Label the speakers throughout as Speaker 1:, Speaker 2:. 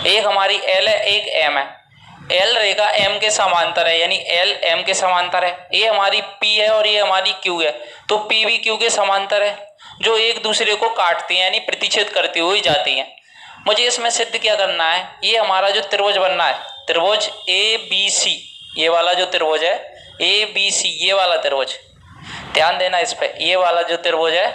Speaker 1: एक हमारी एल है, एक एम है। एल रेखा एम के समांतर है, यानी एल एम के समांतर है। ये हमारी पी है और ये हमारी क्यू है, तो पी भी क्यू के समांतर है, जो एक दूसरे को काटती हैं यानी प्रतिच्छेद करती हुई जाती हैं। मुझे इसमें सिद्ध क्या करना है, ये हमारा जो त्रिभुज बनना है, त्रिभुज ए बी सी, ये वाला जो त्रिभुज है ए बी सी, ये वाला त्रिभुज, ध्यान देना इस पे, ये वाला जो त्रिभुज है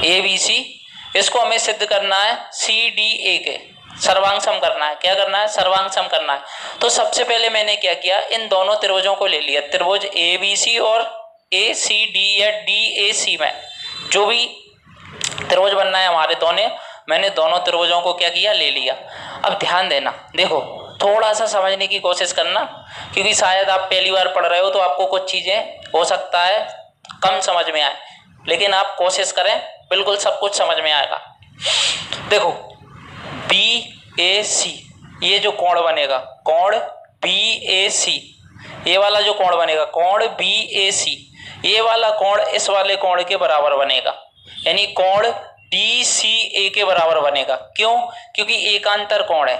Speaker 1: ए बी सी, इसको हमें सिद्ध करना है सी डी ए के, सर्वांग सम करना है। क्या करना है, सर्वांग सम करना है। तो सबसे पहले मैंने क्या किया, इन दोनों त्रिभुजों को ले लिया, त्रिभुज ए बी सी और ए सी डी या डी ए सी में जो भी त्रिभुज बनना है हमारे दोनों, मैंने दोनों त्रिभुजों को क्या किया, ले लिया। अब ध्यान देना, देखो थोड़ा सा समझने की कोशिश करना, क्योंकि शायद आप पहली बार पढ़ रहे हो तो आपको कुछ चीजें हो सकता है कम समझ में आए, लेकिन आप कोशिश करें, बिल्कुल सब कुछ समझ में आएगा। देखो बी ए सी, ये जो कोण बनेगा, कोण बी ए सी, ये वाला जो कोण बनेगा कोण बी ए सी, ये वाला कोण इस वाले कोण के बराबर बनेगा, यानी कोण डी सी ए के बराबर बनेगा। क्यों, क्योंकि एकांतर कोण है।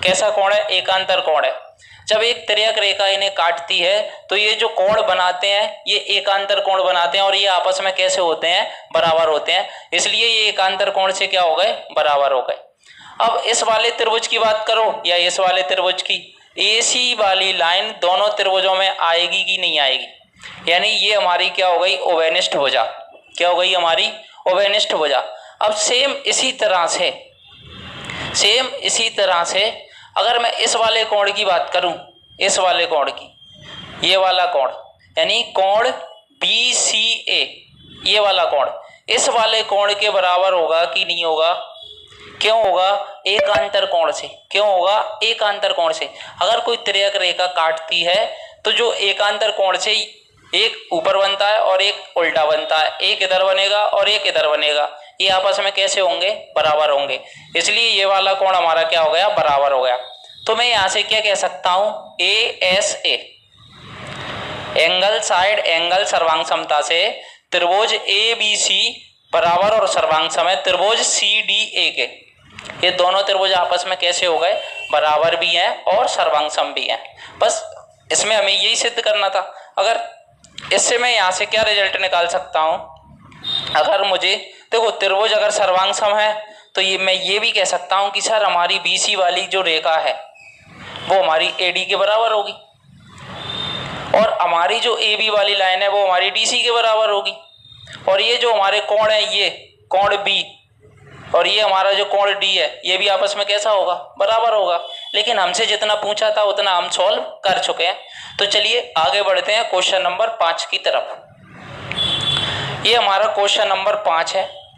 Speaker 1: कैसा कोण है, एकांतर कोण है। जब एक तिर्यक रेखा इन्हें काटती है तो ये जो कोण बनाते हैं ये एकांतर कोण बनाते हैं, और ये आपस में कैसे होते हैं, बराबर होते हैं, इसलिए ये एकांतर कोण से क्या हो गए, बराबर हो गए। अब इस वाले त्रिभुज की बात करो या इस वाले त्रिभुज की, एसी वाली लाइन दोनों त्रिभुजों में आएगी कि नहीं आएगी, यानी ये हमारी क्या हो गई, ओवेनिष्ठ भुजा। क्या हो गई हमारी, ओवेनिष्ठ भुजा। अब सेम इसी तरह से अगर मैं इस वाले कोण की बात करूं, इस वाले कोण की, ये वाला कोण यानी कोण बी सी ए, ये वाला कोण इस वाले कोण के बराबर होगा कि नहीं होगा, क्यों होगा, एकांतर कोण से। क्यों होगा, एकांतर कोण से। अगर कोई तिर्यक रेखा काटती है तो जो एकांतर कोण से एक ऊपर बनता है और एक उल्टा बनता है, एक इधर बनेगा और एक इधर बनेगा, ये आपस में कैसे होंगे, बराबर होंगे, इसलिए ये वाला कोण हमारा क्या हो गया, बराबर हो गया। तो मैं यहां से क्या कह सकता हूं, A S A, angle side angle सर्वांग समता से त्रिभुज ए बी सी बराबर और सर्वांग सम है त्रिभुज सी डी ए के। ये दोनों त्रिभुज आपस में कैसे हो गए, बराबर भी हैं और सर्वांग सम भी हैं। बस इसमें हमें यही सिद्ध करना था। अगर इससे मैं यहाँ से क्या रिजल्ट निकाल सकता हूँ, अगर मुझे देखो त्रिभुज अगर सर्वांग सम है तो ये मैं ये भी कह सकता हूँ कि सर हमारी बीसी वाली जो रेखा है वो हमारी एडी के बराबर होगी, और हमारी जो ए बी वाली लाइन है वो हमारी डीसी के बराबर होगी, और ये जो हमारे कोण है, ये कोण बी और ये हमारा जो कोण डी है, ये भी आपस में कैसा होगा, बराबर होगा। लेकिन हमसे जितना पूछा था उतना हम सॉल्व कर चुके हैं। तो चलिए आगे बढ़ते हैं क्वेश्चन नंबर 5 की तरफ। ये हमारा क्वेश्चन नंबर 5 है।